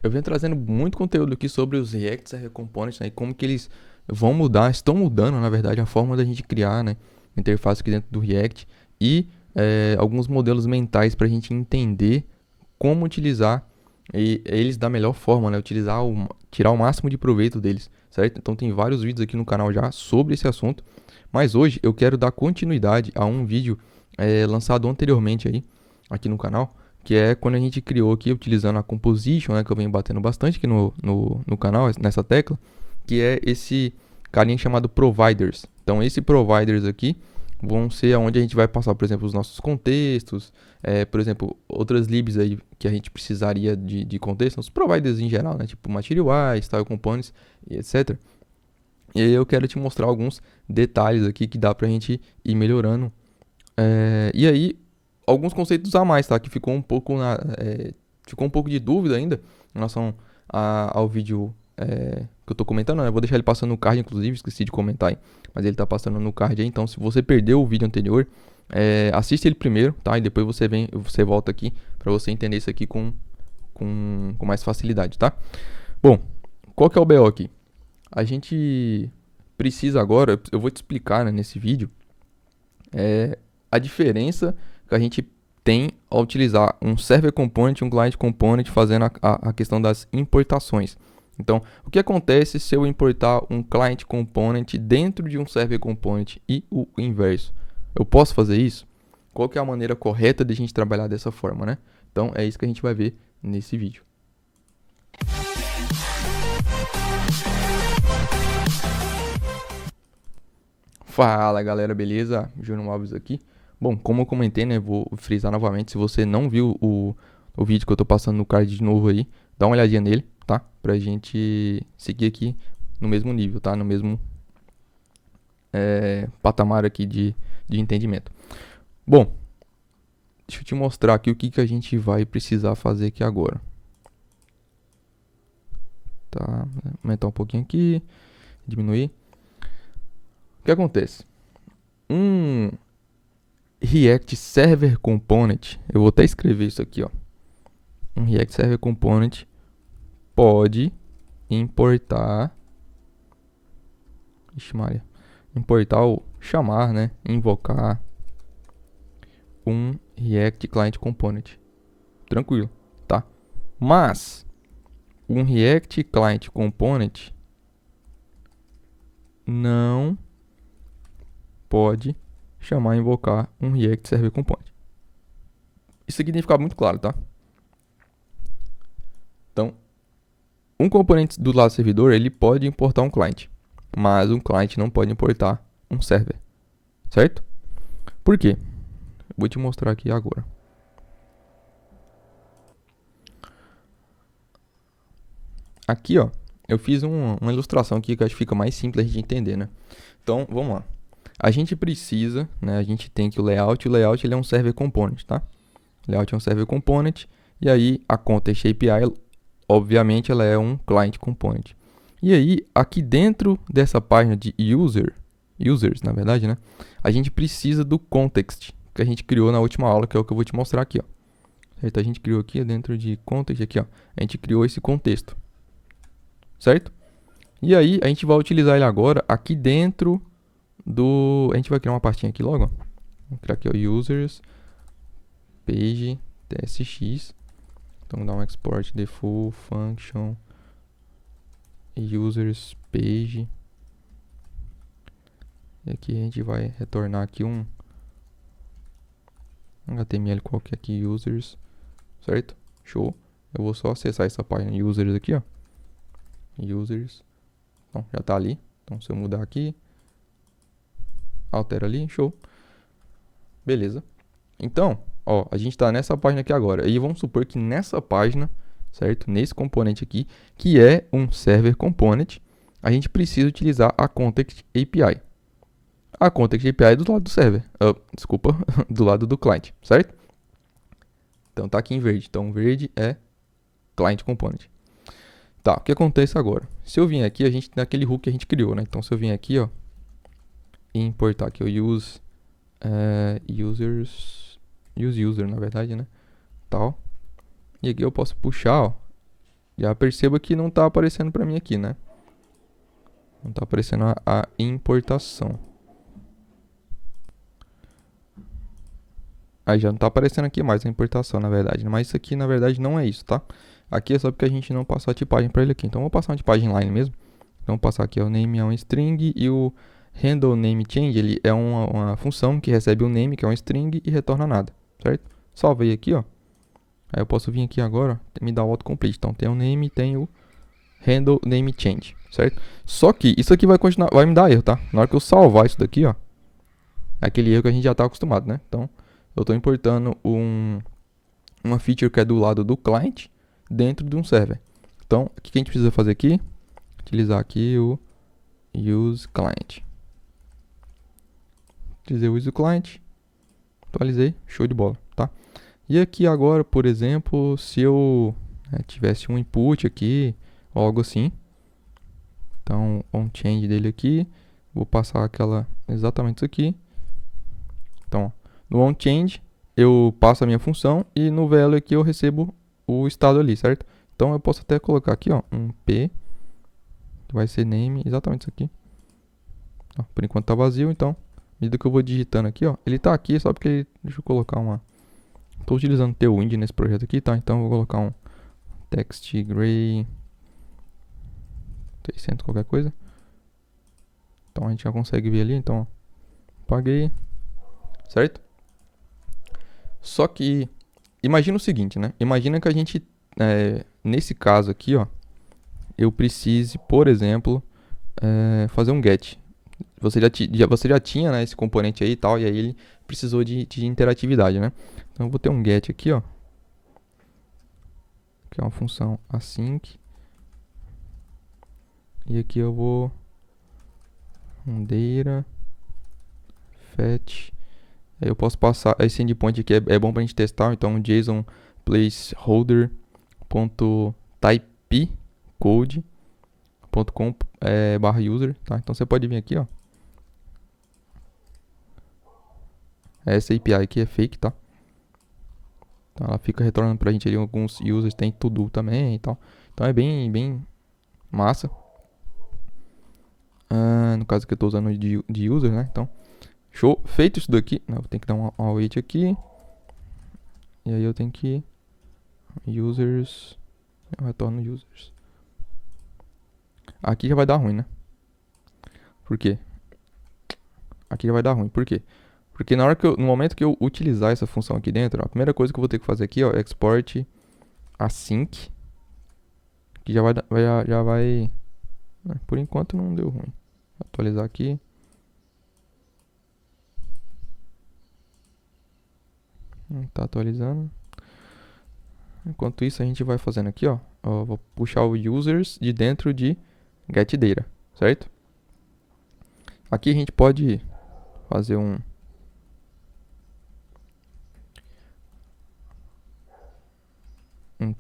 Eu venho trazendo muito conteúdo aqui sobre os React Server Components, né, e como que eles vão mudar, estão mudando, na verdade, a forma da gente criar, né, interface aqui dentro do React e alguns modelos mentais para a gente entender como utilizar eles da melhor forma, né, tirar o máximo de proveito deles, certo? Então tem vários vídeos aqui no canal já sobre esse assunto, mas hoje eu quero dar continuidade a um vídeo lançado anteriormente aí, aqui no canal, que é quando a gente criou aqui, utilizando a Composition, né, que eu venho batendo bastante aqui no canal, nessa tecla, que é esse carinha chamado Providers. Então, esse Providers aqui vão ser onde a gente vai passar, por exemplo, os nossos contextos, por exemplo, outras libs aí que a gente precisaria de contexto, os providers em geral, né, tipo Material, Style Components e etc. E aí eu quero te mostrar alguns detalhes aqui que dá pra gente ir melhorando. E aí, alguns conceitos a mais, tá? Que ficou um pouco ficou um pouco de dúvida ainda em relação ao vídeo que eu tô comentando, né? Eu vou deixar ele passando no card, inclusive, esqueci de comentar aí, mas ele tá passando no card aí, então se você perdeu o vídeo anterior, assiste ele primeiro, tá? E depois você volta aqui para você entender isso aqui com mais facilidade, tá? Bom, qual que é o BO aqui? A gente precisa agora, eu vou te explicar, né, nesse vídeo, a diferença que a gente tem ao utilizar um server component e um client component fazendo a questão das importações. Então, o que acontece se eu importar um client component dentro de um server component e o inverso? Eu posso fazer isso? Qual que é a maneira correta de a gente trabalhar dessa forma, né? Então, é isso que a gente vai ver nesse vídeo. Fala galera, beleza? Júnior Alves aqui. Bom, como eu comentei, né, vou frisar novamente, se você não viu o vídeo que eu tô passando no card de novo aí, dá uma olhadinha nele, tá? Pra gente seguir aqui no mesmo nível, tá? No mesmo patamar aqui de entendimento. Bom, deixa eu te mostrar aqui o que a gente vai precisar fazer aqui agora. Tá, aumentar um pouquinho aqui, diminuir. O que acontece? Um React Server Component, eu vou até escrever isso aqui, ó. Um React Server Component pode importar, importar ou chamar, né, invocar um React Client Component. Tranquilo, tá? Mas um React Client Component não pode chamar e invocar um React Server Component. Isso aqui tem que ficar muito claro, tá? Então, um componente do lado do servidor, ele pode importar um client, mas um client não pode importar um server, certo? Por quê? Vou te mostrar aqui agora. Aqui, ó, eu fiz uma ilustração aqui que eu acho que fica mais simples a gente entender, né? Então, vamos lá. A gente precisa, né, a gente tem que o layout ele é um server component, tá? O layout é um server component, e aí a context API, obviamente, ela é um client component. E aí, aqui dentro dessa página de users, na verdade, né, a gente precisa do context que a gente criou na última aula, que é o que eu vou te mostrar aqui, ó. Certo? A gente criou aqui dentro de context, aqui, ó, a gente criou esse contexto, certo? E aí, a gente vai utilizar ele agora aqui dentro a gente vai criar uma pastinha aqui logo, ó. Vou criar aqui, ó, users, page, tsx. Então, dá um export the full function users page. E aqui a gente vai retornar aqui um HTML qualquer aqui, users, certo? Show. Eu vou só acessar essa página users aqui, ó. Users. Então, já tá ali. Então, se eu mudar aqui, altera ali, show. Beleza. Então, ó, a gente está nessa página aqui agora. E vamos supor que nessa página, certo? Nesse componente aqui, que é um server component, a gente precisa utilizar a context API. A context API é do lado do server. Desculpa, do lado do client, certo? Então tá aqui em verde. Então verde é client component. Tá, o que acontece agora? Se eu vim aqui, a gente tem aquele hook que a gente criou, né? Então se eu vim aqui, ó, e importar aqui o use user, na verdade, né? Tal. E aqui eu posso puxar, ó, Já perceba que não está aparecendo para mim aqui, né? Não está aparecendo a importação. Aí já não está aparecendo aqui mais a importação, na verdade. Mas isso aqui, na verdade, não é isso, tá? Aqui é só porque a gente não passou a tipagem para ele aqui. Então, eu vou passar uma tipagem line mesmo. Então, vou passar aqui, o name é um string e o handle name change, ele é uma função que recebe o name, que é um string, e retorna nada, certo? Salvei aqui, ó. Aí eu posso vir aqui agora, me dar o autocomplete. Então, tem o name e tem o handle name change, certo? Só que isso aqui vai continuar, vai me dar erro, tá? Na hora que eu salvar isso daqui, ó, é aquele erro que a gente já está acostumado, né? Então, eu estou importando uma feature que é do lado do client dentro de um server. Então, o que a gente precisa fazer aqui? Utilizar aqui o use client. Utilizei o use client, atualizei, show de bola, tá? E aqui agora, por exemplo, se eu tivesse um input aqui, ou algo assim, então, on change dele aqui, vou passar exatamente isso aqui. Então, no onChange, eu passo a minha função e no value aqui eu recebo o estado ali, certo? Então, eu posso até colocar aqui, ó, um P, que vai ser name, exatamente isso aqui. Ó, por enquanto tá vazio, então, à medida que eu vou digitando aqui, ó, ele tá aqui só porque deixa eu colocar tô utilizando Tailwind nesse projeto aqui, tá? Então, eu vou colocar um text gray 600 qualquer coisa. Então, a gente já consegue ver ali, então, ó, apaguei, certo? Só que, imagina o seguinte, né? Imagina que a gente, nesse caso aqui, ó, eu precise, por exemplo, fazer um get. Você já tinha, né, esse componente aí e tal, e aí ele precisou de interatividade, né? Então eu vou ter um get aqui, ó, que é uma função async. E aqui eu vou data fetch. Aí eu posso passar esse endpoint aqui, é bom pra gente testar, então JSON placeholder.type code.com /user, tá? Então você pode vir aqui, ó. Essa API aqui é fake, tá? Então ela fica retornando pra gente ali alguns users, tem to-do também e tal. Então é bem massa. No caso que eu tô usando de user, né? Então, show. Feito isso daqui, eu tenho que dar um await aqui. E aí eu tenho que users, eu retorno users. Aqui já vai dar ruim, né? Por quê? Aqui já vai dar ruim. Por quê? Porque no momento que eu utilizar essa função aqui dentro, a primeira coisa que eu vou ter que fazer aqui, ó, export async, que já vai, por enquanto não deu ruim. Vou atualizar aqui. Tá atualizando. Enquanto isso a gente vai fazendo aqui, ó, vou puxar o users de dentro de getData, certo? Aqui a gente pode fazer um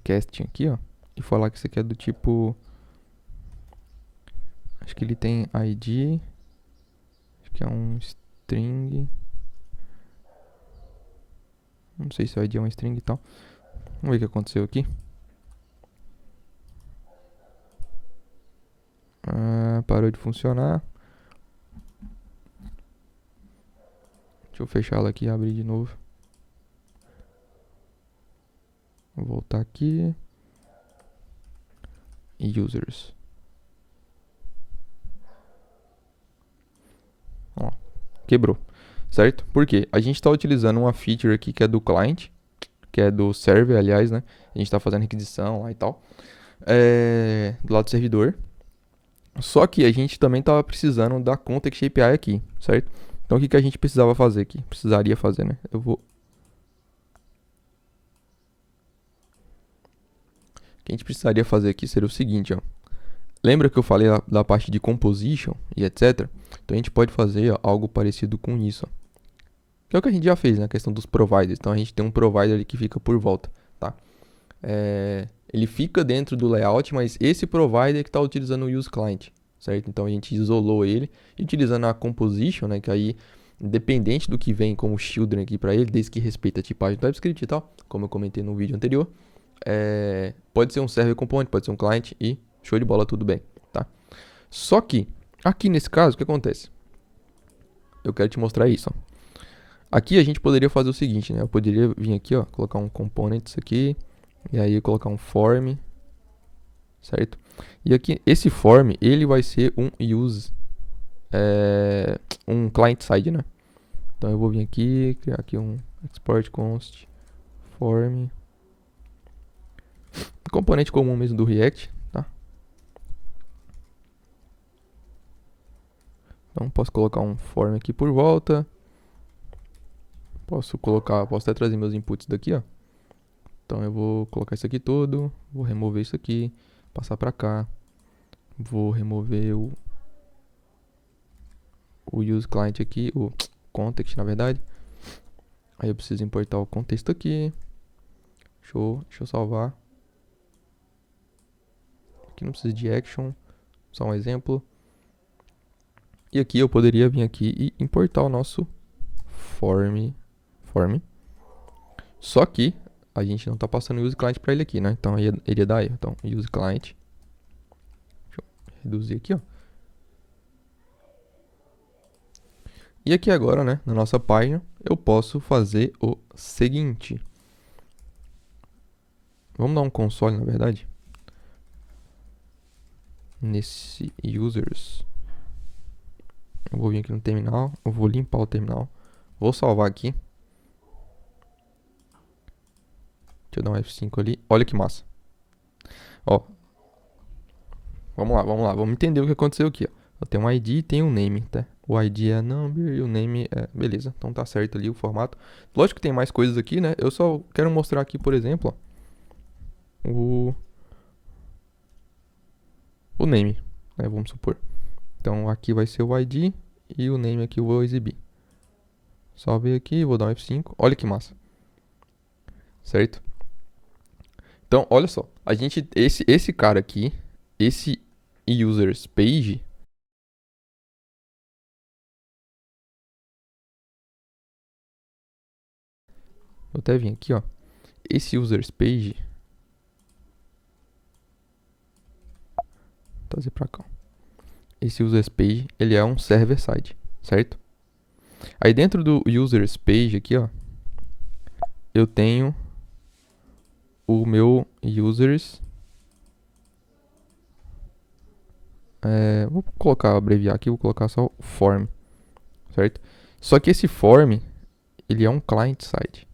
casting aqui, ó, e falar que isso aqui é do tipo, acho que ele tem ID, acho que é um string, não sei se o ID é um string e tal. Vamos ver o que aconteceu aqui. Parou de funcionar. Deixa eu fechar ela aqui e abrir de novo. Vou voltar aqui. E users. Ó, quebrou. Certo? Por quê? A gente está utilizando uma feature aqui que é do client, que é do server, aliás, né? A gente está fazendo requisição lá e tal. Do lado do servidor. Só que a gente também estava precisando da Context API aqui, certo? Então o que a gente precisava fazer aqui? Precisaria fazer, né? O que a gente precisaria fazer aqui seria o seguinte, ó. Lembra que eu falei da parte de composition e etc? Então a gente pode fazer, ó, algo parecido com isso, ó. Que é o que a gente já fez, né? A questão dos providers. Então a gente tem um provider ali que fica por volta, tá? Ele fica dentro do layout, mas esse provider que está utilizando o use client, certo? Então a gente isolou ele e utilizando a composition, né? Que aí, independente do que vem como children aqui para ele, desde que respeita a tipagem do TypeScript e tal, como eu comentei no vídeo anterior, pode ser um server component, pode ser um client e show de bola, tudo bem, tá? Só que, aqui nesse caso, o que acontece? Eu quero te mostrar isso, ó. Aqui a gente poderia fazer o seguinte, né? Eu poderia vir aqui, ó, colocar um components aqui, e aí colocar um form, certo? E aqui, esse form, ele vai ser um use, um client side, né? Então eu vou vir aqui, criar aqui um export const form, componente comum mesmo do React, tá? Então posso colocar um form aqui por volta. Posso até trazer meus inputs daqui, ó. Então eu vou colocar isso aqui todo, vou remover isso aqui, passar pra cá. Vou remover o use client aqui, o context na verdade. Aí eu preciso importar o contexto aqui. Deixa eu salvar. Aqui não precisa de action, só um exemplo. E aqui eu poderia vir aqui e importar o nosso form. Só que a gente não está passando o use client para ele aqui, né? Então ele ia dar erro. Então use client. Deixa eu reduzir aqui, ó. E aqui agora, né, na nossa página, eu posso fazer o seguinte. Vamos dar um console, na verdade. Nesse users. Eu vou vir aqui no terminal, eu vou limpar o terminal. Vou salvar aqui. Deixa eu dar um F5 ali. Olha que massa. Ó. Vamos lá. Vamos entender o que aconteceu aqui, ó. Eu tenho um ID e tenho um name, tá? O ID é number e o name é... Beleza, então tá certo ali o formato. Lógico que tem mais coisas aqui, né? Eu só quero mostrar aqui, por exemplo, ó, o name, né? Vamos supor. Então aqui vai ser o ID e o name aqui eu vou exibir. Salvei aqui, vou dar um F5. Olha que massa. Certo? Então, olha só. A gente, esse cara aqui, esse users page... Vou até vir aqui, ó. Esse users page... Vou trazer pra cá. Esse users page, ele é um server side, certo? Aí dentro do users page aqui, ó, eu tenho o meu users. Vou colocar, abreviar aqui, vou colocar só form, certo? Só que esse form, ele é um client side,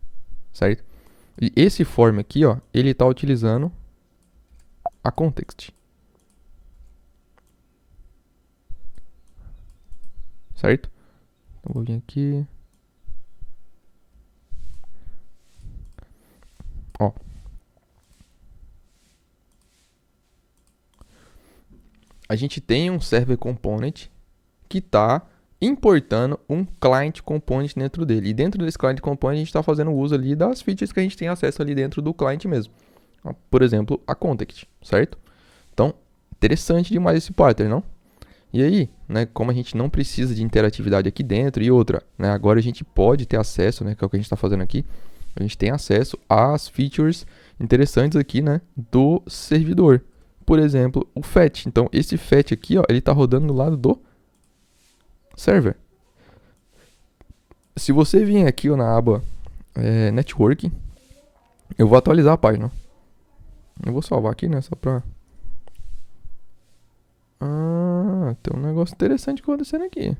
certo? E esse form aqui, ó, ele tá utilizando a context, certo? Então vou vir aqui, ó. A gente tem um server component que está importando um client component dentro dele. E dentro desse client component a gente está fazendo uso ali das features que a gente tem acesso ali dentro do client mesmo. Por exemplo, a context, certo? Então, interessante demais esse pattern, não? E aí, né, como a gente não precisa de interatividade aqui dentro e outra, né, agora a gente pode ter acesso, né, que é o que a gente está fazendo aqui, a gente tem acesso às features interessantes aqui, né, do servidor. Por exemplo, o fetch. Então, esse fetch aqui, ó, ele está rodando do lado do server. Se você vir aqui, ó, na aba Networking, eu vou atualizar a página. Eu vou salvar aqui, né, só pra... tem um negócio interessante acontecendo aqui.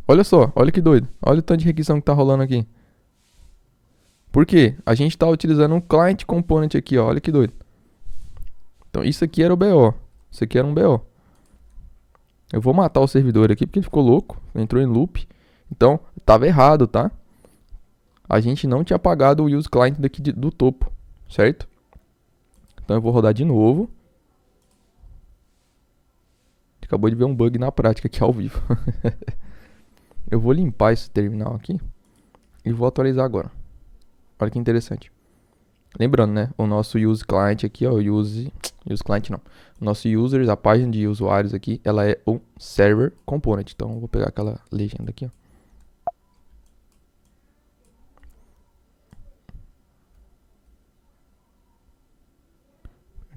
Olha só, olha que doido. Olha o tanto de requisição que tá rolando aqui. Por quê? A gente tá utilizando um client component aqui, ó. Olha que doido. Então, isso aqui era o BO. Isso aqui era um BO. Eu vou matar o servidor aqui porque ele ficou louco. Entrou em loop. Então, tava errado, tá? A gente não tinha apagado o use client daqui do topo, certo? Então, eu vou rodar de novo. Acabou de ver um bug na prática aqui ao vivo. Eu vou limpar esse terminal aqui e vou atualizar agora. Olha que interessante. Lembrando, né? O nosso use client aqui, ó, use client não. O nosso users, a página de usuários aqui, ela é um server component. Então, eu vou pegar aquela legenda aqui, ó.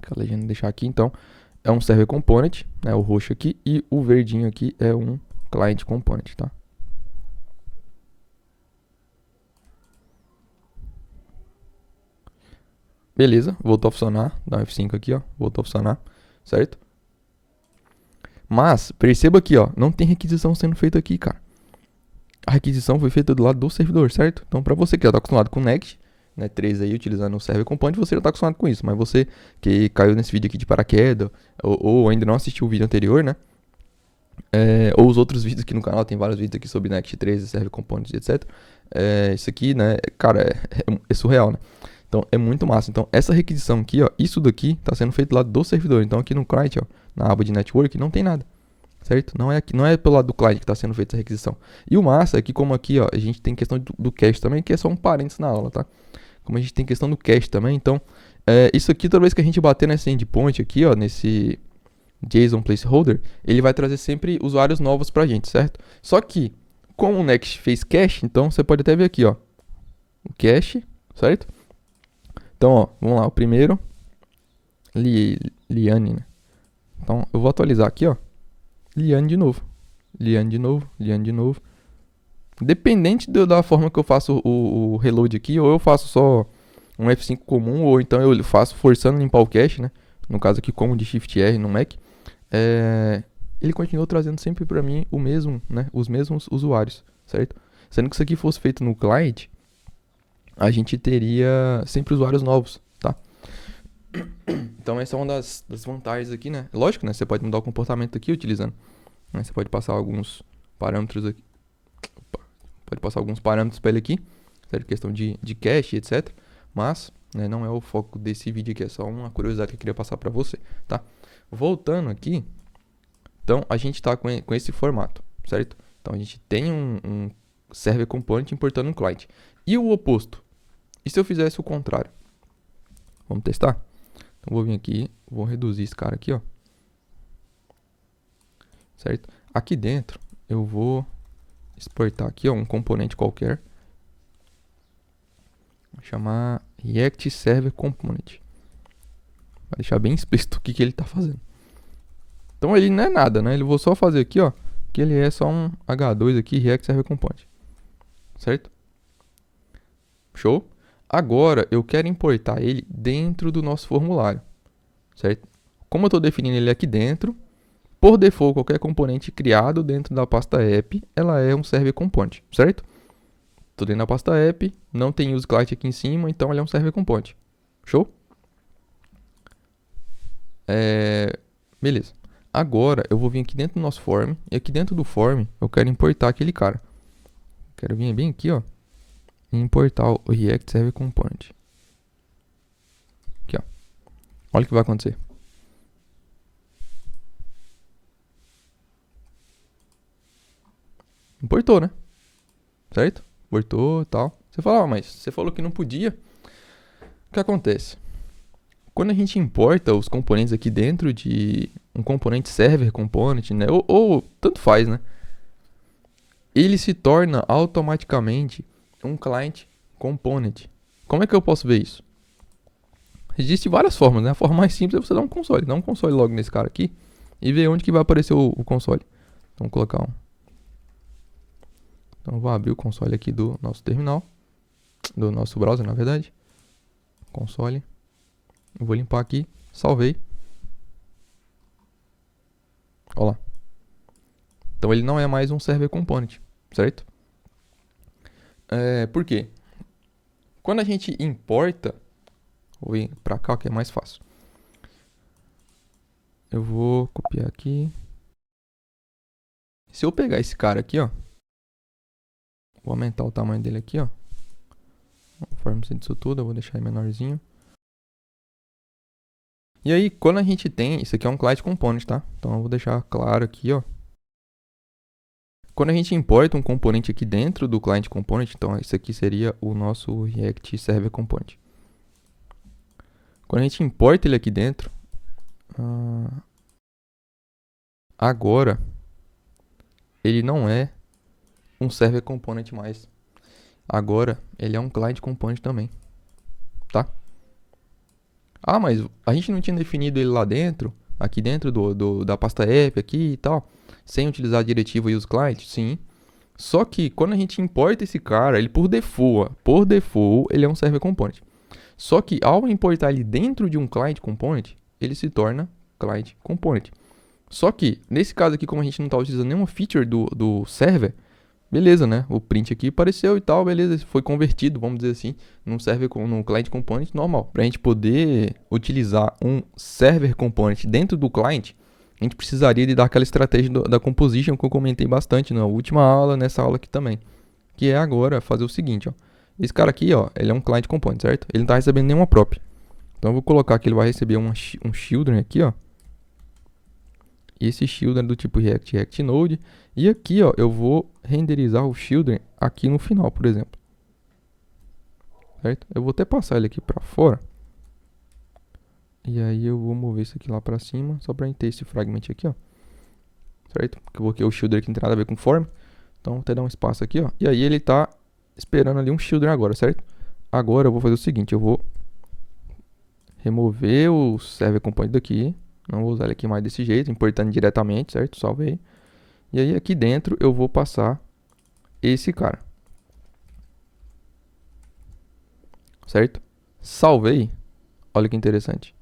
a legenda deixar aqui, então, é um server component, né, o roxo aqui, e o verdinho aqui é um client component, tá? Beleza, voltou a funcionar, dá um F5 aqui, ó, voltou a funcionar, certo? Mas, perceba aqui, ó, não tem requisição sendo feita aqui, cara. A requisição foi feita do lado do servidor, certo? Então, para você que já está acostumado com Next, né, 3 aí, utilizando o Server Component, você já está acostumado com isso. Mas você que caiu nesse vídeo aqui de paraquedas, ou ainda não assistiu o vídeo anterior, né? Ou os outros vídeos aqui no canal, tem vários vídeos aqui sobre Next 3, Server Component, etc. Isso aqui, né, cara, é surreal, né? Então, é muito massa. Então, essa requisição aqui, ó, isso daqui está sendo feito do lado do servidor. Então, aqui no client, ó, na aba de Network, não tem nada. Certo? Não é pelo lado do client que está sendo feita essa requisição. E o massa é que, como aqui, ó, a gente tem questão do cache também, que é só um parênteses na aula, tá? Como a gente tem questão do cache também, então, isso aqui, toda vez que a gente bater nesse endpoint aqui, ó, nesse JSON placeholder, ele vai trazer sempre usuários novos pra gente, certo? Só que, como o Next fez cache, então você pode até ver aqui, ó, o cache, certo? Então, ó, vamos lá, o primeiro, Liane, né? Então, eu vou atualizar aqui, ó. Liane de novo. Liane de novo. Liane de novo. Dependente da forma que eu faço o reload aqui, ou eu faço só um F5 comum, ou então eu faço forçando limpar o cache, né? No caso aqui, como de Shift R no Mac. Ele continuou trazendo sempre para mim o mesmo, né? Os mesmos usuários, certo? Sendo que isso aqui fosse feito no client, a gente teria sempre usuários novos, tá? Então essa é uma das vantagens aqui, né? Lógico, né? Você pode mudar o comportamento aqui utilizando, né? Você pode passar alguns parâmetros aqui. Pode passar alguns parâmetros para ele aqui, certo? Questão de cache, etc. Mas, né, não é o foco desse vídeo aqui, é só uma curiosidade que eu queria passar para você, tá? Voltando aqui, então a gente está com esse formato, certo? Então a gente tem um server component importando um client. E o oposto? E se eu fizesse o contrário? Vamos testar? Então vou vir aqui, vou reduzir esse cara aqui, ó. Certo? Aqui dentro eu vou exportar aqui, ó, um componente qualquer. Vou chamar React Server Component. Vai deixar bem explícito o que ele está fazendo. Então ele não é nada, né? Ele vou só fazer aqui, ó, que ele é só um H2 aqui, React Server Component. Certo? Show? Agora eu quero importar ele dentro do nosso formulário. Certo? Como eu estou definindo ele aqui dentro, por default, qualquer componente criado dentro da pasta app, ela é um server component, certo? Estou dentro da pasta app, não tem use client aqui em cima, então ela é um server component. Show? Beleza. Agora eu vou vir aqui dentro do nosso form, e aqui dentro do form eu quero importar aquele cara. Quero vir bem aqui, ó, e importar o React Server Component. Aqui, ó. Olha o que vai acontecer. Importou, né? Certo? Importou e tal. Você fala, mas você falou que não podia. O que acontece? Quando a gente importa os componentes aqui dentro de um componente server component, né? Ou tanto faz, né? Ele se torna automaticamente um client component. Como é que eu posso ver isso? Existem várias formas, né? A forma mais simples é você dar um console. Dá um console logo nesse cara aqui e ver onde que vai aparecer o console. Então, vou colocar um. Então, vou abrir o console aqui do nosso terminal. Do nosso browser, na verdade. Console. Eu vou limpar aqui. Salvei. Olha lá. Então, ele não é mais um server component, certo? Por quê? Quando a gente importa, vou vir para cá que é mais fácil. Eu vou copiar aqui. Se eu pegar esse cara aqui, ó, vou aumentar o tamanho dele aqui, ó. Conforme disso tudo, eu vou deixar ele menorzinho. E aí, quando a gente tem, isso aqui é um client component, tá? Então eu vou deixar claro aqui, ó. Quando a gente importa um componente aqui dentro do client component, então esse aqui seria o nosso React Server Component. Quando a gente importa ele aqui dentro, agora ele não é um Server Component mais. Agora ele é um Client Component também, tá? Ah, mas a gente não tinha definido ele lá dentro, aqui dentro da pasta app aqui e tal, sem utilizar a diretiva use client? Sim. Só que quando a gente importa esse cara, ele por default, ele é um server component. Só que ao importar ele dentro de um client component, ele se torna client component. Só que, nesse caso aqui, como a gente não está utilizando nenhuma feature do server, beleza, né? O print aqui apareceu e tal, beleza, foi convertido, vamos dizer assim, num client component normal. Para a gente poder utilizar um server component dentro do client, a gente precisaria de dar aquela estratégia da composition que eu comentei bastante na última aula, nessa aula aqui também. Que é agora fazer o seguinte, ó. Esse cara aqui, ó, ele é um client component, certo? Ele não está recebendo nenhuma prop. Então eu vou colocar que ele vai receber um children aqui, ó. E esse children é do tipo React Node. E aqui, ó, eu vou renderizar o children aqui no final, por exemplo. Certo? Eu vou até passar ele aqui para fora. E aí eu vou mover isso aqui lá para cima, só para ter esse fragment aqui, ó. Certo? Porque o children aqui não tem nada a ver com form. Então vou até dar um espaço aqui, ó. E aí ele tá esperando ali um children agora, certo? Agora eu vou fazer o seguinte, eu vou remover o server component daqui. Não vou usar ele aqui mais desse jeito, importando diretamente, certo? Salvei. E aí aqui dentro eu vou passar esse cara. Certo? Salvei. Olha que interessante.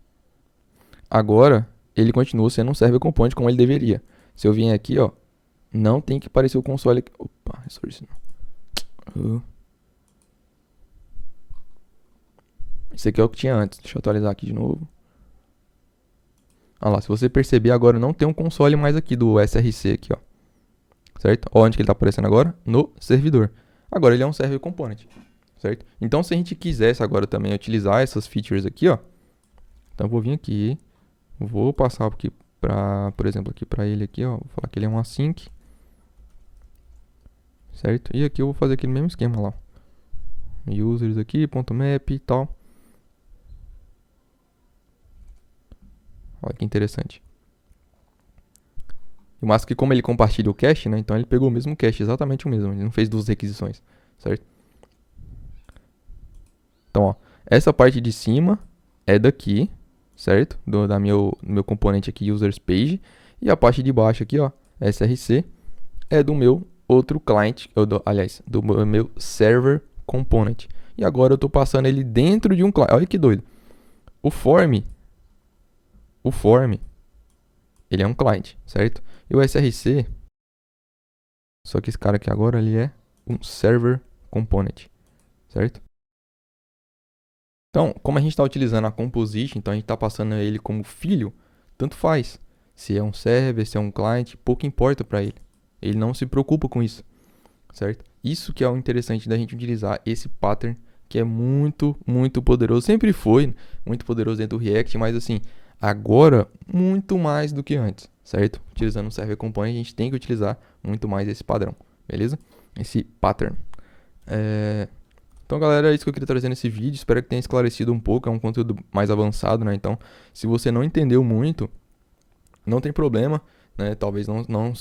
Agora ele continua sendo um server component como ele deveria. Se eu vier aqui, ó, não tem que aparecer o console aqui. Opa, resource não. Esse aqui é o que tinha antes. Deixa eu atualizar aqui de novo. Olha lá, se você perceber agora não tem um console mais aqui do SRC aqui, ó. Certo? Olha onde que ele está aparecendo agora? No servidor. Agora ele é um server component, certo? Então se a gente quisesse agora também utilizar essas features aqui, ó. Então eu vou vir aqui, vou passar aqui para, por exemplo, aqui para ele aqui, ó. Vou falar que ele é um async. Certo? E aqui eu vou fazer aquele mesmo esquema lá. Users aqui, .map e tal. Olha que interessante. Mas que como ele compartilha o cache, né? Então ele pegou o mesmo cache, exatamente o mesmo. Ele não fez duas requisições, certo? Então, ó, essa parte de cima é daqui, certo? Do meu componente aqui, users page. E a parte de baixo aqui, ó, src, é do meu outro client, aliás, do meu server component. E agora eu estou passando ele dentro de um client. Olha que doido. O form, ele é um client, certo? E o src, só que esse cara aqui agora, ele é um server component, certo? Então, como a gente está utilizando a composition, então a gente está passando ele como filho, tanto faz. Se é um server, se é um client, pouco importa para ele. Ele não se preocupa com isso, certo? Isso que é o interessante da gente utilizar esse pattern, que é muito, muito poderoso. Sempre foi muito poderoso dentro do React, mas assim, agora muito mais do que antes, certo? Utilizando o server component, a gente tem que utilizar muito mais esse padrão, beleza? Esse pattern. Então, galera, é isso que eu queria trazer nesse vídeo. Espero que tenha esclarecido um pouco. É um conteúdo mais avançado, né? Então, se você não entendeu muito, não tem problema, né? Talvez não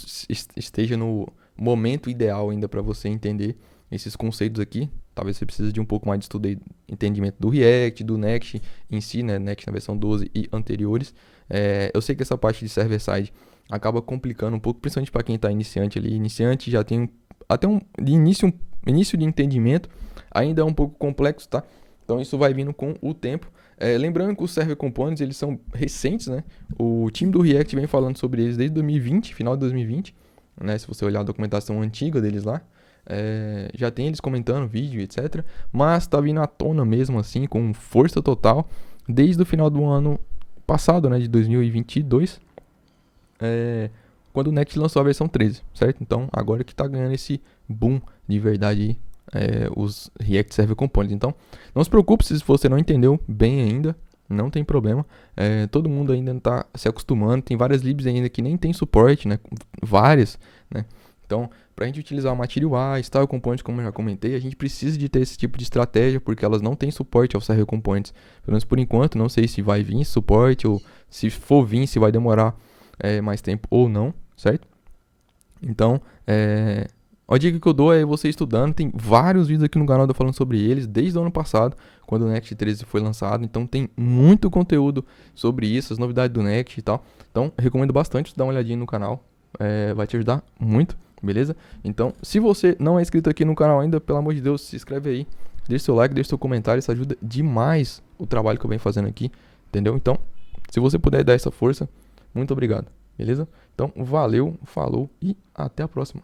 esteja no momento ideal ainda para você entender esses conceitos aqui. Talvez você precise de um pouco mais de estudo e entendimento do React, do Next em si, né? Next na versão 12 e anteriores. Eu sei que essa parte de server-side acaba complicando um pouco, principalmente para quem está iniciante ali. Iniciante já tem até um início de entendimento, ainda é um pouco complexo, tá? Então isso vai vindo com o tempo. Lembrando que os Server Components, eles são recentes, né? O time do React vem falando sobre eles desde 2020, final de 2020, né? Se você olhar a documentação antiga deles lá, já tem eles comentando vídeo, etc. Mas tá vindo à tona mesmo assim, com força total, desde o final do ano passado, né? De 2022, quando o Next lançou a versão 13, certo? Então agora que tá ganhando esse boom de verdade aí, os React Server Components. Então, não se preocupe se você não entendeu bem ainda, não tem problema. Todo mundo ainda está se acostumando. Tem várias libs ainda que nem tem suporte, né? Várias, né? Então, para a gente utilizar o Material Style Components, como eu já comentei, a gente precisa de ter esse tipo de estratégia, porque elas não têm suporte ao Server Components. Pelo menos por enquanto, não sei se vai vir suporte, ou se for vir, se vai demorar mais tempo ou não, certo? Então, A dica que eu dou é você estudando. Tem vários vídeos aqui no canal falando sobre eles desde o ano passado, quando o Next 13 foi lançado. Então tem muito conteúdo sobre isso, as novidades do Next e tal. Então recomendo bastante dar uma olhadinha no canal. Vai te ajudar muito, beleza? Então, se você não é inscrito aqui no canal ainda, pelo amor de Deus, se inscreve aí. Deixa seu like, deixa seu comentário. Isso ajuda demais o trabalho que eu venho fazendo aqui, entendeu? Então, se você puder dar essa força, muito obrigado, beleza? Então, valeu, falou e até a próxima.